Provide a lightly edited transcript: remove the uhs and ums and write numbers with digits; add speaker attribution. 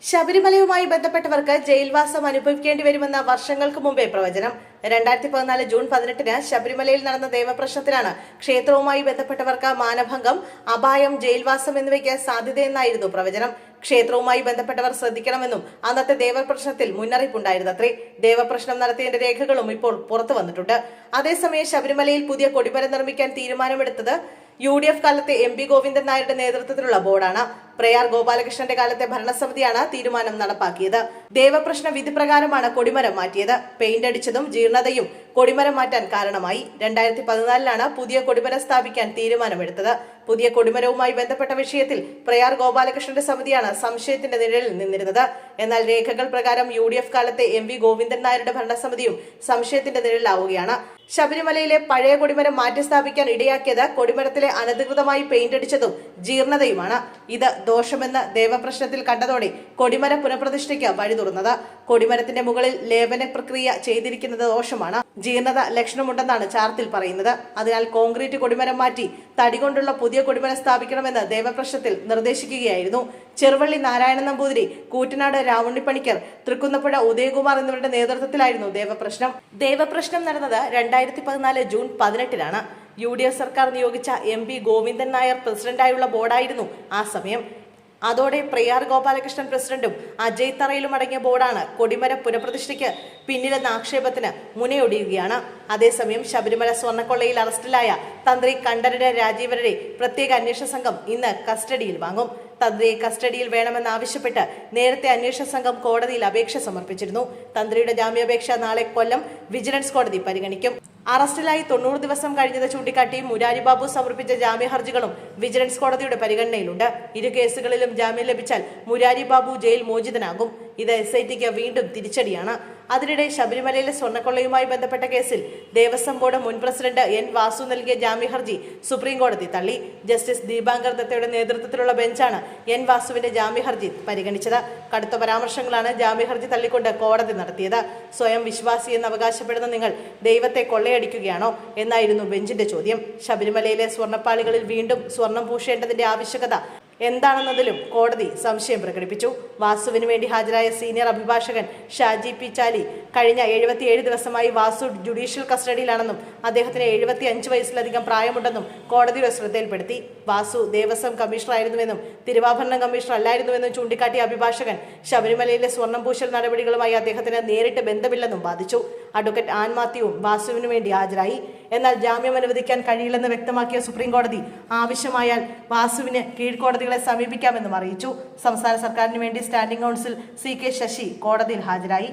Speaker 1: ശബരിമലയുമായി ബന്ധപ്പെട്ടവർക്ക് ജയിൽവാസം അനുഭവിക്കേണ്ടി വരുമെന്ന വർഷങ്ങൾക്ക് മുമ്പേ പ്രവചനം. 2014 ജൂൺ 18-ന് ശബരിമലയിൽ നടന്ന ദേവപ്രശ്നത്തിലാണ് ക്ഷേത്രവുമായി ബന്ധപ്പെട്ടവർക്ക് മാനഭംഗം, അപായം, ജയിൽവാസം എന്നിവയ്ക്ക് സാധ്യതയെന്നായിരുന്നു പ്രവചനം. ക്ഷേത്രവുമായി ബന്ധപ്പെട്ടവർ ശ്രദ്ധിക്കണമെന്നും അന്നത്തെ ദേവപ്രശ്നത്തിൽ മുന്നറിയിപ്പുണ്ടായിരുന്നത്രേ. ദേവപ്രശ്നം നടത്തിയതിന്റെ രേഖകളും ഇപ്പോൾ പുറത്തു വന്നിട്ടുണ്ട്. അതേസമയം ശബരിമലയിൽ പുതിയ കൊടിമരം നിർമ്മിക്കാൻ തീരുമാനമെടുത്തത് UDF കാലത്തെ MP ഗോവിന്ദൻ നായരുടെ നേതൃത്വത്തിലുള്ള ബോർഡാണ്. പ്രയാർ ഗോപാലകൃഷ്ണന്റെ കാലത്തെ ഭരണസമിതിയാണ് തീരുമാനം നടപ്പാക്കിയത്. ദേവപ്രശ്ന വിധി പ്രകാരമാണ് കൊടിമരം മാറ്റിയത്. പെയിന്റ് അടിച്ചതും ജീർണതയും കൊടിമരം മാറ്റാൻ കാരണമായി. 2014-ലാണ് പുതിയ കൊടിമരം സ്ഥാപിക്കാൻ തീരുമാനമെടുത്തത്. പുതിയ കൊടിമരവുമായി ബന്ധപ്പെട്ട വിഷയത്തിൽ പ്രയാർ ഗോപാലകൃഷ്ണന്റെ സമിതിയാണ് സംശയത്തിന്റെ നിഴലിൽ നിന്നിരുന്നത്. എന്നാൽ രേഖകൾ പ്രകാരം UDF കാലത്തെ MP ഗോവിന്ദൻ നായരുടെ ഭരണസമിതിയും സംശയത്തിന്റെ നിഴലിലാവുകയാണ്. ശബരിമലയിലെ പഴയ കൊടിമരം മാറ്റി സ്ഥാപിക്കാൻ ഇടയാക്കിയത് കൊടിമരത്തിലെ അനധികൃതമായി പെയിന്റ് അടിച്ചതും ജീർണതയുമാണ്. ഇത് ദോഷമെന്ന് ദേവപ്രശ്നത്തിൽ കണ്ടതോടെ കൊടിമര പുനഃപ്രതിഷ്ഠയ്ക്ക് വഴി തുറന്നത്. കൊടിമരത്തിന്റെ മുകളിൽ ലേപന പ്രക്രിയ ചെയ്തിരിക്കുന്നത് ദോഷമാണ്, ജീർണത ലക്ഷണമുണ്ടെന്നാണ് ചാർത്തിൽ പറയുന്നത്. അതിനാൽ കോൺക്രീറ്റ് കൊടിമരം മാറ്റി തടി കൊണ്ടുള്ള പുതിയ കൊടിമരം സ്ഥാപിക്കണമെന്ന് ദേവപ്രശ്നത്തിൽ നിർദ്ദേശിക്കുകയായിരുന്നു. ചെറുവള്ളി നാരായണൻ നമ്പൂതിരി, കൂറ്റനാട് രാവുണ്ണിപ്പണിക്കർ, തൃക്കുന്നപ്പുഴ ഉദയകുമാർ എന്നിവരുടെ നേതൃത്വത്തിലായിരുന്നു ദേവപ്രശ്നം നടന്നത് 2014 ജൂൺ 18-ലാണ്. UDF സർക്കാർ നിയോഗിച്ച MP ഗോവിന്ദൻ നായർ പ്രസിഡന്റായുള്ള ബോർഡായിരുന്നു ആ സമയം. അതോടെ പ്രയാർ ഗോപാലകൃഷ്ണൻ പ്രസിഡന്റും അജയ് തറയിലും അടങ്ങിയ ബോർഡാണ് കൊടിമര പുനഃപ്രതിഷ്ഠയ്ക്ക് പിന്നിലെന്ന ആക്ഷേപത്തിന് മുനയൊടിയുകയാണ്. അതേസമയം ശബരിമല സ്വർണ്ണക്കൊള്ളയിൽ അറസ്റ്റിലായ തന്ത്രി കണ്ഠരര് രാജീവരുടെ പ്രത്യേക അന്വേഷണ സംഘം ഇന്ന് കസ്റ്റഡിയിൽ വാങ്ങും. തന്ത്രിയെ കസ്റ്റഡിയിൽ വേണമെന്നാവശ്യപ്പെട്ട് നേരത്തെ അന്വേഷണ സംഘം കോടതിയിൽ അപേക്ഷ സമർപ്പിച്ചിരുന്നു. തന്ത്രിയുടെ ജാമ്യാപേക്ഷ നാളെ കൊല്ലം വിജിലൻസ് കോടതി പരിഗണിക്കും. അറസ്റ്റിലായി 90 ദിവസം കഴിഞ്ഞത് ചൂണ്ടിക്കാട്ടി മുരാരി ബാബു സമർപ്പിച്ച ജാമ്യ ഹർജികളും വിജിലൻസ് കോടതിയുടെ പരിഗണനയിലുണ്ട്. ഇരു കേസുകളിലും ജാമ്യം ലഭിച്ചാൽ മുരാരി ബാബു ജയിൽ മോചിതനാകും. ഇത് SITക്ക് വീണ്ടും തിരിച്ചടിയാണ്. അതിനിടെ ശബരിമലയിലെ സ്വർണ്ണക്കൊള്ളയുമായി ബന്ധപ്പെട്ട കേസിൽ ദേവസ്വം ബോർഡ് മുൻ പ്രസിഡന്റ് N വാസു നൽകിയ ജാമ്യ ഹർജി സുപ്രീം കോടതി തള്ളി. ജസ്റ്റിസ് ദീപാങ്കർ ദത്തയുടെ നേതൃത്വത്തിലുള്ള ബെഞ്ചാണ് N വാസുവിന്റെ ജാമ്യ ഹർജി പരിഗണിച്ചത്. കടുത്ത പരാമർശങ്ങളാണ് ജാമ്യ ഹർജി തള്ളിക്കൊണ്ട് കോടതി നടത്തിയത്. സ്വയം വിശ്വാസി എന്ന് അവകാശപ്പെടുന്ന നിങ്ങൾ ദൈവത്തെ കൊള്ളയടിക്കുകയാണോ എന്നായിരുന്നു ബെഞ്ചിന്റെ ചോദ്യം. ശബരിമലയിലെ സ്വർണ്ണപ്പാളികളിൽ വീണ്ടും സ്വർണം പൂശേണ്ടതിന്റെ ആവശ്യകത എന്താണെന്നതിലും കോടതി സംശയം പ്രകടിപ്പിച്ചു. വാസുവിന് വേണ്ടി ഹാജരായ സീനിയർ അഭിഭാഷകൻ ഷാജി പി ചാലി കഴിഞ്ഞ 77 ദിവസമായി വാസു ജുഡീഷ്യൽ കസ്റ്റഡിയിലാണെന്നും അദ്ദേഹത്തിന് 75 വയസ്സിലധികം പ്രായമുണ്ടെന്നും കോടതിയുടെ ശ്രദ്ധയിൽപ്പെടുത്തി. വാസു ദേവസ്വം കമ്മീഷണറായിരുന്നുവെന്നും തിരുവാഭരണം കമ്മീഷണർ അല്ലായിരുന്നുവെന്നും ചൂണ്ടിക്കാട്ടിയ അഭിഭാഷകൻ ശബരിമലയിലെ സ്വർണം പൂശൽ നടപടികളുമായി അദ്ദേഹത്തിന് നേരിട്ട് ബന്ധമില്ലെന്നും വാദിച്ചു. അഡ്വക്കേറ്റ് ആൻ മാത്യുവും വാസുവിനു വേണ്ടി ഹാജരായി. എന്നാൽ ജാമ്യം അനുവദിക്കാൻ കഴിയില്ലെന്ന് വ്യക്തമാക്കിയ സുപ്രീം കോടതി ആവശ്യമായാൽ വാസുവിന് കീഴ്ക്കോടതികളെ സമീപിക്കാമെന്നും അറിയിച്ചു. സംസ്ഥാന സർക്കാരിന് വേണ്ടി സ്റ്റാൻഡിംഗ് കൗൺസിൽ CK ശശി കോടതിയിൽ ഹാജരായി.